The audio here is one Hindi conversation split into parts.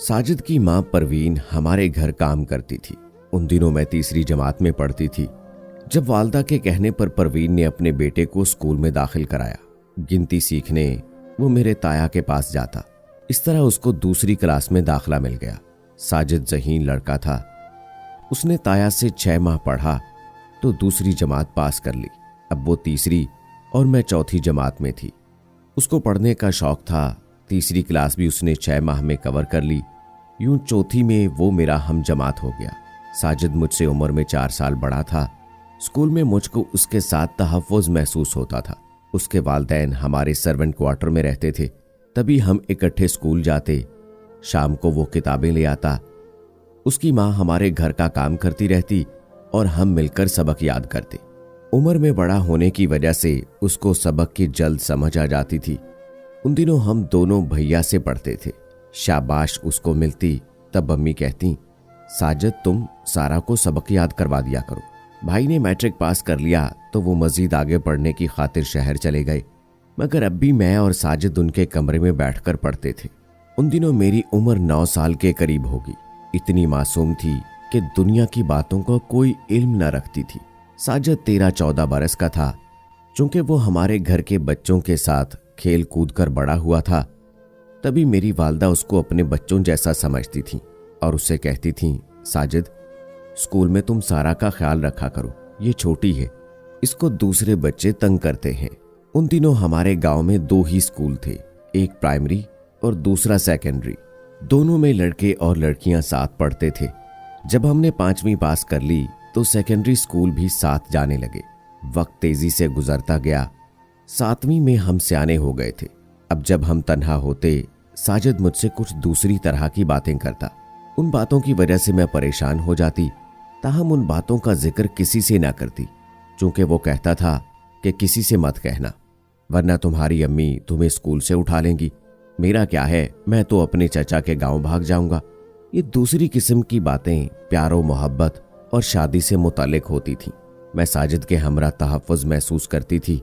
साजिद की मां परवीन हमारे घर काम करती थी। उन दिनों मैं तीसरी जमात में पढ़ती थी जब वालदा के कहने पर परवीन ने अपने बेटे को स्कूल में दाखिल कराया। गिनती सीखने वो मेरे ताया के पास जाता। इस तरह उसको दूसरी क्लास में दाखिला मिल गया। साजिद ज़हीन लड़का था। उसने ताया से 6 माह पढ़ा तो दूसरी जमात पास कर ली। अब वो तीसरी और मैं चौथी जमात में थी। उसको पढ़ने का शौक था। तीसरी क्लास भी उसने 6 माह में कवर कर ली। यूं चौथी में वो मेरा हम जमात हो गया। साजिद मुझसे उम्र में 4 साल बड़ा था। स्कूल में मुझको उसके साथ तहफ़्फ़ुज़ महसूस होता था। उसके वालिदैन हमारे सर्वेंट क्वार्टर में रहते थे, तभी हम इकट्ठे स्कूल जाते। शाम को वो किताबें ले आता। उसकी माँ हमारे घर का काम करती रहती और हम मिलकर सबक याद करते। उम्र में बड़ा होने की वजह से उसको सबक की जल्द समझ आ जाती थी। उन दिनों हम दोनों भैया से पढ़ते थे। शाबाश उसको मिलती तब अम्मी कहती, साजिद तुम सारा को सबक याद करवा दिया करो। भाई ने मैट्रिक पास कर लिया तो वो मजीद आगे पढ़ने की खातिर शहर चले गए, मगर अब भी मैं और साजिद उनके कमरे में बैठकर पढ़ते थे। उन दिनों मेरी उम्र 9 साल के करीब होगी। इतनी मासूम थी कि दुनिया की बातों का कोई इल्म न रखती थी। साजिद 13-14 बरस का था। चूंकि वो हमारे घर के बच्चों के साथ खेल कूद कर बड़ा हुआ था, तभी मेरी वालदा उसको अपने बच्चों जैसा समझती थी और उससे कहती थी, साजिद स्कूल में तुम सारा का ख्याल रखा करो, ये छोटी है, इसको दूसरे बच्चे तंग करते हैं। उन दिनों हमारे गांव में 2 ही स्कूल थे, एक प्राइमरी और दूसरा सेकेंडरी। दोनों में लड़के और लड़कियां साथ पढ़ते थे। जब हमने 5वीं पास कर ली तो सेकेंडरी स्कूल भी साथ जाने लगे। वक्त तेजी से गुजरता गया। 7वीं में हम सियाने हो गए थे। अब जब हम तन्हा होते, साजिद मुझसे कुछ दूसरी तरह की बातें करता। उन बातों की वजह से मैं परेशान हो जाती, ताहम उन बातों का जिक्र किसी से ना करती, चूंकि वो कहता था कि किसी से मत कहना वरना तुम्हारी अम्मी तुम्हें स्कूल से उठा लेंगी। मेरा क्या है, मैं तो अपने चचा के गांव भाग जाऊंगा। ये दूसरी किस्म की बातें प्यारो मोहब्बत और शादी से मुताल्लिक होती थीं। मैं साजिद के हमरा तहफ़्फ़ुज़ महसूस करती थी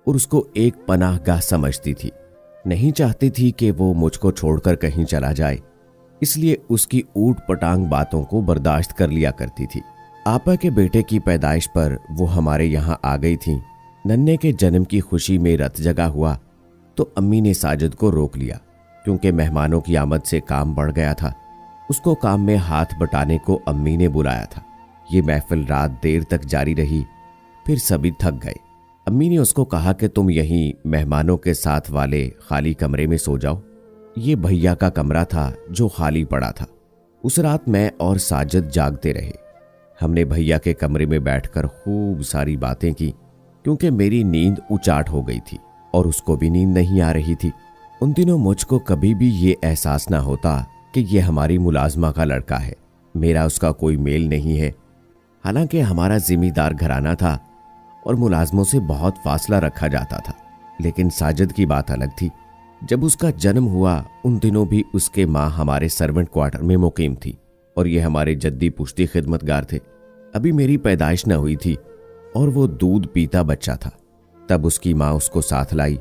और उसको एक पनाहगाह समझती थी। नहीं चाहती थी कि वो मुझको छोड़कर कहीं चला जाए, इसलिए उसकी ऊट पटांग बातों को बर्दाश्त कर लिया करती थी। आपा के बेटे की पैदाइश पर वो हमारे यहाँ आ गई थी। नन्हे के जन्म की खुशी में रत जगा हुआ तो अम्मी ने साजिद को रोक लिया, क्योंकि मेहमानों की आमद से काम बढ़ गया था। उसको काम में हाथ बटाने को अम्मी ने बुलाया था। ये महफिल रात देर तक जारी रही, फिर सभी थक गए। अम्मी ने उसको कहा कि तुम यहीं मेहमानों के साथ वाले खाली कमरे में सो जाओ। ये भैया का कमरा था जो खाली पड़ा था। उस रात मैं और साजिद जागते रहे। हमने भैया के कमरे में बैठकर खूब सारी बातें की, क्योंकि मेरी नींद उचाट हो गई थी और उसको भी नींद नहीं आ रही थी। उन दिनों मुझको कभी भी ये एहसास ना होता कि ये हमारी मुलाजमा का लड़का है, मेरा उसका कोई मेल नहीं है। हालांकि हमारा जिम्मेदार घराना था और मुलाजमों से बहुत फासला रखा जाता था, लेकिन साजिद की बात अलग थी। जब उसका जन्म हुआ उन दिनों भी उसके माँ हमारे सर्वेंट क्वार्टर में मुकीम थी और ये हमारे जद्दी पुश्ती खिदमतगार थे। अभी मेरी पैदाइश न हुई थी और वो दूध पीता बच्चा था। तब उसकी माँ उसको साथ लाई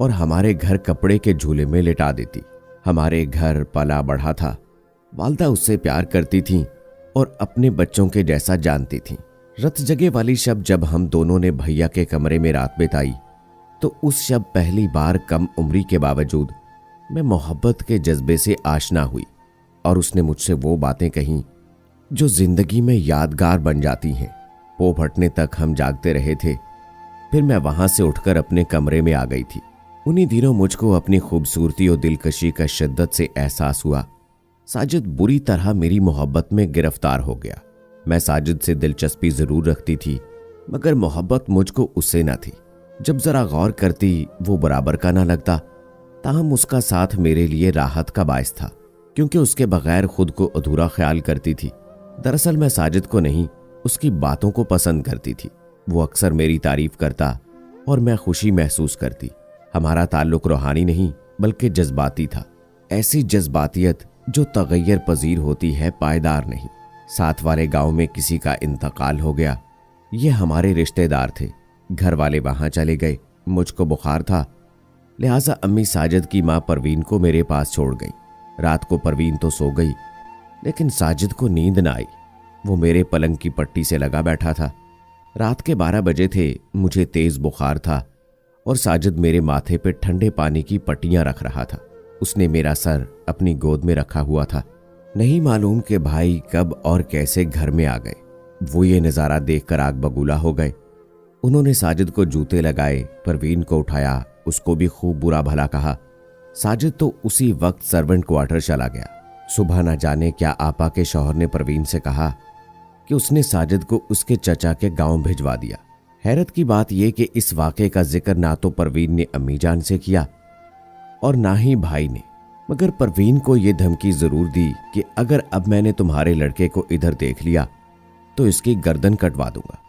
और हमारे घर कपड़े के झूले में लिटा देती। हमारे घर पला बढ़ा था। वालदा उससे प्यार करती थी और अपने बच्चों के जैसा जानती थी। रत जगे वाली शब जब हम दोनों ने भैया के कमरे में रात बिताई तो उस शब पहली बार कम उम्री के बावजूद मैं मोहब्बत के जज्बे से आशना हुई और उसने मुझसे वो बातें कहीं जो जिंदगी में यादगार बन जाती हैं। पो फटने तक हम जागते रहे थे। फिर मैं वहां से उठकर अपने कमरे में आ गई थी। उन्हीं दिनों मुझको अपनी खूबसूरती और दिलकशी का शिद्दत से एहसास हुआ। साजिद बुरी तरह मेरी मोहब्बत में गिरफ्तार हो गया। मैं साजिद से दिलचस्पी जरूर रखती थी, मगर मोहब्बत मुझको उससे न थी। जब जरा गौर करती वो बराबर का ना लगता। ताहम उसका साथ मेरे लिए राहत का बायस था, क्योंकि उसके बगैर खुद को अधूरा ख्याल करती थी। दरअसल मैं साजिद को नहीं, उसकी बातों को पसंद करती थी। वो अक्सर मेरी तारीफ करता और मैं खुशी महसूस करती। हमारा ताल्लुक रूहानी नहीं बल्कि जज्बाती था। ऐसी जज्बातियत जो तगय्यर पजीर होती है, पायदार नहीं। साथ वाले गांव में किसी का इंतकाल हो गया। ये हमारे रिश्तेदार थे। घर वाले वहां चले गए। मुझको बुखार था, लिहाजा अम्मी साजिद की माँ परवीन को मेरे पास छोड़ गई। रात को परवीन तो सो गई, लेकिन साजिद को नींद न आई। वो मेरे पलंग की पट्टी से लगा बैठा था। रात के 12 बजे थे, मुझे तेज बुखार था और साजिद मेरे माथे पे ठंडे पानी की पट्टियां रख रहा था। उसने मेरा सर अपनी गोद में रखा हुआ था। नहीं मालूम कि भाई कब और कैसे घर में आ गए। वो ये नज़ारा देखकर आग बबूला हो गए। उन्होंने साजिद को जूते लगाए, परवीन को उठाया, उसको भी खूब बुरा भला कहा। साजिद तो उसी वक्त सर्वेंट क्वार्टर चला गया। सुबह न जाने क्या आपा के शौहर ने परवीन से कहा कि उसने साजिद को उसके चचा के गांव भिजवा दिया। हैरत की बात यह कि इस वाक़े का जिक्र ना तो परवीन ने अम्मी जान से किया और ना ही भाई ने, मगर परवीन को यह धमकी जरूर दी कि अगर अब मैंने तुम्हारे लड़के को इधर देख लिया तो इसकी गर्दन कटवा दूंगा।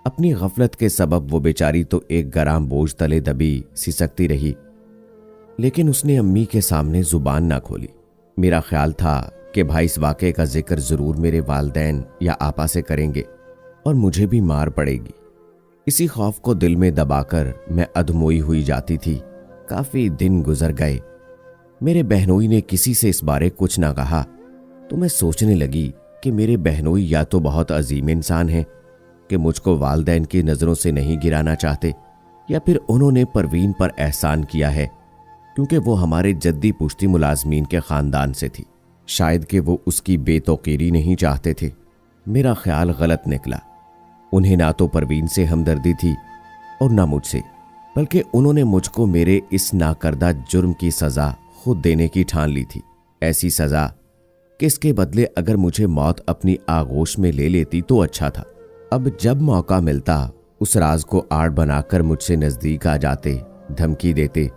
अपनी गफलत के सबब वो बेचारी तो एक गराम बोझ तले दबी सिसकती रही, लेकिन उसने अम्मी के सामने जुबान ना खोली। मेरा ख्याल था कि भाई इस वाक़े का जिक्र जरूर मेरे वालदैन या आपा से करेंगे और मुझे भी मार पड़ेगी। इसी खौफ को दिल में दबाकर मैं अधमोई हुई जाती थी। काफी दिन गुजर गए। मेरे बहनोई ने किसी से इस बारे कुछ ना कहा, तो मैं सोचने लगी कि मेरे बहनोई या तो बहुत अजीम इंसान हैं कि मुझको वालदैन की नज़रों से नहीं गिराना चाहते, या फिर उन्होंने परवीन पर एहसान किया है क्योंकि वो हमारे जद्दी पुश्ती मुलाजमीन के ख़ानदान से थी। शायद कि वो उसकी बेतौकीरी नहीं चाहते थे। मेरा ख्याल गलत निकला। उन्हें ना तो परवीन से हमदर्दी थी और ना मुझसे, बल्कि उन्होंने मुझको मेरे इस नाकर्दा जुर्म की सज़ा खुद देने की ठान ली थी। ऐसी सज़ा कि इसके बदले अगर मुझे मौत अपनी आगोश में ले लेती तो अच्छा था। अब जब मौका मिलता उस राज को आड़ बनाकर मुझसे नज़दीक आ जाते, धमकी देते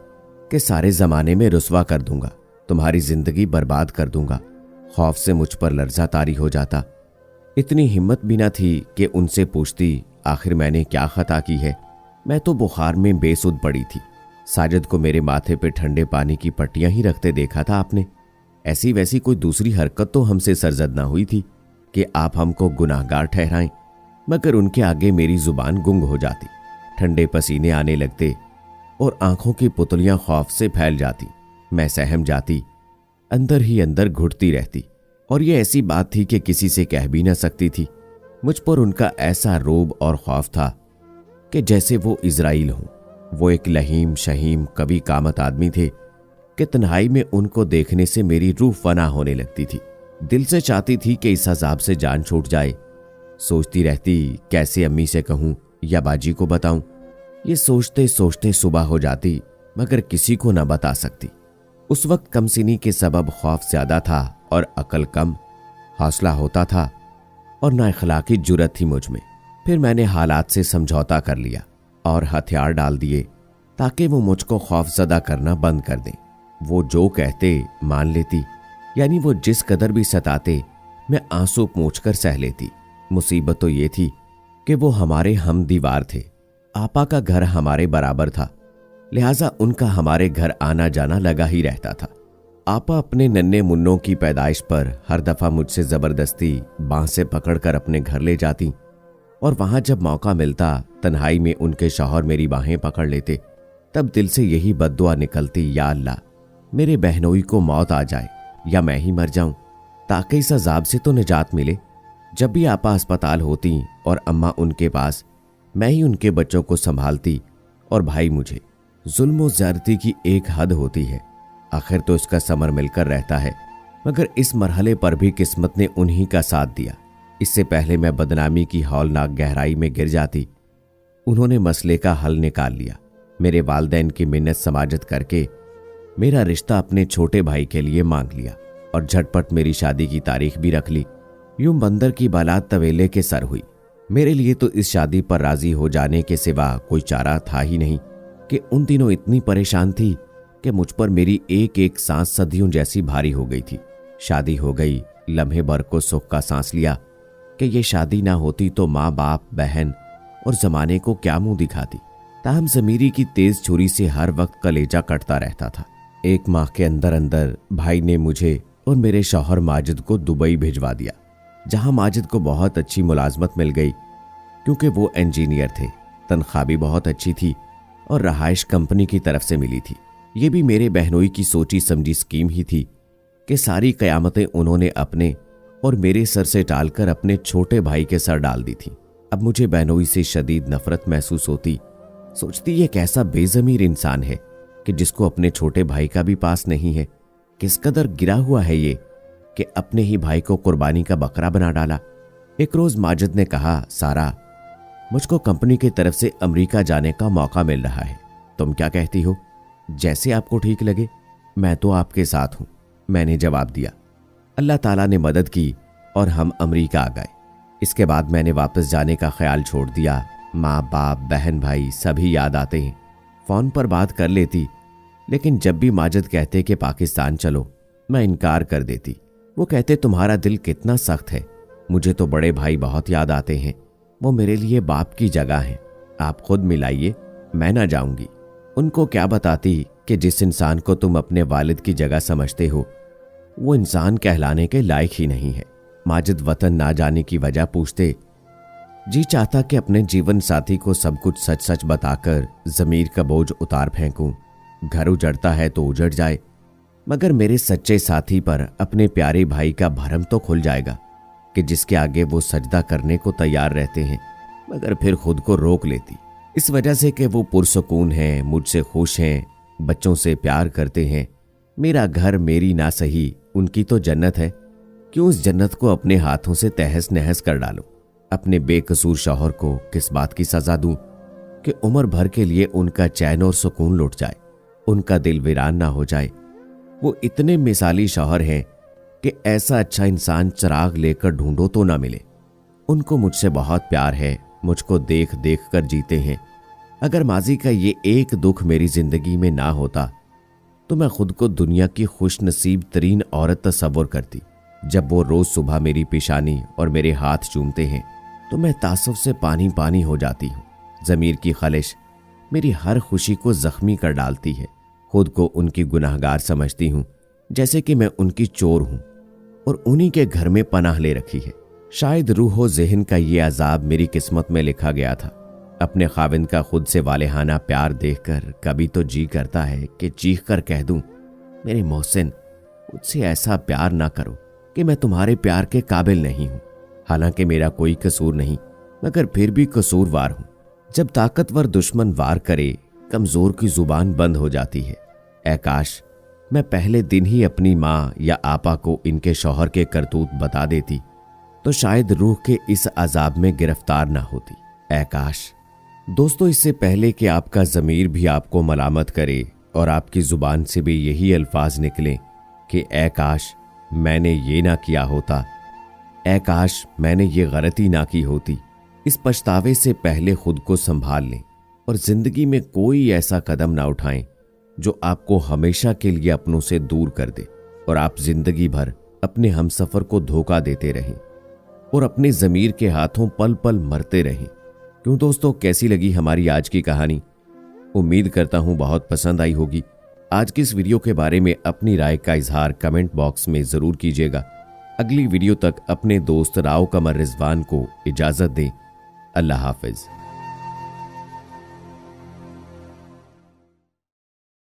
कि सारे ज़माने में रुसवा कर दूंगा, तुम्हारी ज़िंदगी बर्बाद कर दूंगा। खौफ से मुझ पर लर्जा तारी हो जाता। इतनी हिम्मत भी न थी कि उनसे पूछती आखिर मैंने क्या खता की है। मैं तो बुखार में बेसुध पड़ी थी। साजिद को मेरे माथे पे ठंडे पानी की पट्टियां ही रखते देखा था आपने। ऐसी वैसी कोई दूसरी हरकत तो हमसे सरजद ना हुई थी कि आप हमको गुनाहगार ठहराएं, मगर उनके आगे मेरी जुबान गुंग हो जाती। ठंडे पसीने आने लगते और आंखों की पुतलियां खौफ से फैल जाती। मैं सहम जाती, अंदर ही अंदर घुटती रहती। और ये ऐसी बात थी कि किसी से कह भी न सकती थी। मुझ पर उनका ऐसा रोब और खौफ था कि जैसे वो इजराइल हों। वो एक लहीम शहीम कभी कामत आदमी थे कि तन्हाई में उनको देखने से मेरी रूह फना होने लगती थी। दिल से चाहती थी कि इस अजाब से जान छूट जाए। सोचती रहती कैसे अम्मी से कहूं या बाजी को बताऊं। ये सोचते सोचते सुबह हो जाती, मगर किसी को न बता सकती। उस वक्त कमसिनी के सबब खौफ ज्यादा था और अकल कम। हौसला होता था और नाइखलाकी जुर्रत थी मुझ में। फिर मैंने हालात से समझौता कर लिया और हथियार डाल दिए ताकि वो मुझको खौफजदा करना बंद कर दें। वो जो कहते मान लेती, यानी वो जिस कदर भी सताते मैं आंसू पोंछकर सह लेती। मुसीबत तो ये थी कि वो हमारे हम दीवार थे। आपा का घर हमारे बराबर था, लिहाजा उनका हमारे घर आना जाना लगा ही रहता था। आपा अपने नन्हे मुन्नों की पैदाइश पर हर दफा मुझसे जबरदस्ती बांह से पकड़कर अपने घर ले जाती और वहां जब मौका मिलता तन्हाई में उनके शौहर मेरी बाहें पकड़ लेते, तब दिल से यही बद्दुआ निकलती, या अल्लाह मेरे बहनोई को मौत आ जाए या मैं ही मर जाऊं, ताकि इस अजाब से तो निजात मिले। जब भी आपा अस्पताल होती और अम्मा उनके पास, मैं ही उनके बच्चों को संभालती और भाई मुझे। जुल्म और ज्यादती की एक हद होती है, आखिर तो इसका समर मिलकर रहता है, मगर इस मरहले पर भी किस्मत ने उन्हीं का साथ दिया। इससे पहले मैं बदनामी की हौलनाक गहराई में गिर जाती, उन्होंने मसले का हल निकाल लिया। मेरे वालदैन की मिन्नत समाजत करके मेरा रिश्ता अपने छोटे भाई के लिए मांग लिया और झटपट मेरी शादी की तारीख भी रख ली। यूं बंदर की बालात तवेले के सर हुई। मेरे लिए तो इस शादी पर राजी हो जाने के सिवा कोई चारा था ही नहीं कि उन दिनों इतनी परेशान थी कि मुझ पर मेरी एक एक सांस सदियों जैसी भारी हो गई थी। शादी हो गई, लम्हे भर को सुख का सांस लिया कि ये शादी ना होती तो माँ बाप बहन और जमाने को क्या मुंह दिखाती। ताहम ज़मीरी की तेज छुरी से हर वक्त कलेजा कटता रहता था। एक माह के अंदर अंदर भाई ने मुझे और मेरे शौहर माजिद को दुबई भिजवा दिया, जहां माजिद को बहुत अच्छी मुलाजमत मिल गई क्योंकि वो इंजीनियर थे। तनख्वाह भी बहुत अच्छी थी और रहाइश कंपनी की तरफ से मिली थी। ये भी मेरे बहनोई की सोची समझी स्कीम ही थी कि सारी कयामतें उन्होंने अपने और मेरे सर से टालकर अपने छोटे भाई के सर डाल दी थी। अब मुझे बहनोई से शदीद नफरत महसूस होती। सोचती ये कैसा बेजमीर इंसान है कि जिसको अपने छोटे भाई का भी पास नहीं है। किस कदर गिरा हुआ है ये कि अपने ही भाई को कुर्बानी का बकरा बना डाला। एक रोज माजिद ने कहा, सारा, मुझको कंपनी की तरफ से अमेरिका जाने का मौका मिल रहा है, तुम क्या कहती हो? जैसे आपको ठीक लगे, मैं तो आपके साथ हूं। मैंने जवाब दिया। अल्लाह ताला ने मदद की और हम अमेरिका आ गए। इसके बाद मैंने वापस जाने का ख्याल छोड़ दिया। माँ बाप बहन भाई सभी याद आते हैं। फ़ोन पर बात कर लेती, लेकिन जब भी माजिद कहते कि पाकिस्तान चलो, मैं इनकार कर देती। वो कहते तुम्हारा दिल कितना सख्त है। मुझे तो बड़े भाई बहुत याद आते हैं, वो मेरे लिए बाप की जगह हैं। आप खुद मिलाइए, मैं ना जाऊंगी। उनको क्या बताती कि जिस इंसान को तुम अपने वालिद की जगह समझते हो वो इंसान कहलाने के लायक ही नहीं है। माजिद वतन ना जाने की वजह पूछते। जी चाहता कि अपने जीवन साथी को सब कुछ सच सच बताकर जमीर का बोझ उतार फेंकूं। घर उजड़ता है तो उजड़ जाए, मगर मेरे सच्चे साथी पर अपने प्यारे भाई का भरम तो खुल जाएगा कि जिसके आगे वो सजदा करने को तैयार रहते हैं, मगर फिर खुद को रोक लेती इस वजह से कि वो पुरसुकून हैं, मुझसे खुश हैं, बच्चों से प्यार करते हैं। मेरा घर मेरी ना सही, उनकी तो जन्नत है। क्यों उस जन्नत को अपने हाथों से तहस नहस कर डालूं? अपने बेकसूर शौहर को किस बात की सजा दूं कि उम्र भर के लिए उनका चैन और सुकून लुट जाए, उनका दिल वीरान ना हो जाए। वो इतने मिसाली शौहर हैं कि ऐसा अच्छा इंसान चिराग लेकर ढूंढो तो ना मिले। उनको मुझसे बहुत प्यार है, मुझको देख देख कर जीते हैं। अगर माजी का ये एक दुख मेरी जिंदगी में ना होता तो मैं खुद को दुनिया की खुश नसीब तरीन औरत तस्वुर करती। जब वो रोज सुबह मेरी पेशानी और मेरे हाथ चूमते हैं तो मैं तासुफ से पानी पानी हो जाती हूँ। ज़मीर की खलिश मेरी हर खुशी को जख्मी कर डालती है। खुद को उनकी गुनाहगार समझती हूँ, जैसे कि मैं उनकी चोर हूँ और उन्हीं के घर में पनाह ले रखी है। शायद रूहो ज़हन का ये अजाब मेरी किस्मत में लिखा गया था। अपने खाविंद का खुद से वालेहाना प्यार देखकर कभी तो जी करता है कि चीख कर कह दूं, मेरे मोहसिन, मुझसे ऐसा प्यार ना करो कि मैं तुम्हारे प्यार के काबिल नहीं हूं। हालांकि मेरा कोई कसूर नहीं, मगर फिर भी कसूरवार हूं। जब ताकतवर दुश्मन वार करे, कमजोर की जुबान बंद हो जाती है। ऐ काश मैं पहले दिन ही अपनी माँ या आपा को इनके शौहर के करतूत बता देती तो शायद रूह के इस अजाब में गिरफ्तार ना होती। ऐ काश। दोस्तों, इससे पहले कि आपका ज़मीर भी आपको मलामत करे और आपकी ज़ुबान से भी यही अल्फाज निकले कि ऐ काश मैंने ये ना किया होता, ऐ काश मैंने ये गलती ना की होती, इस पछतावे से पहले खुद को संभाल लें और ज़िंदगी में कोई ऐसा कदम ना उठाएं जो आपको हमेशा के लिए अपनों से दूर कर दे और आप जिंदगी भर अपने हमसफ़र को धोखा देते रहें और अपने ज़मीर के हाथों पल पल मरते रहें। क्यों दोस्तों, कैसी लगी हमारी आज की कहानी? उम्मीद करता हूं बहुत पसंद आई होगी। आज की इस वीडियो के बारे में अपनी राय का इजहार कमेंट बॉक्स में ज़रूर कीजिएगा। अगली वीडियो तक अपने दोस्त राव कमर रिजवान को इजाज़त दें। अल्लाह हाफिज़।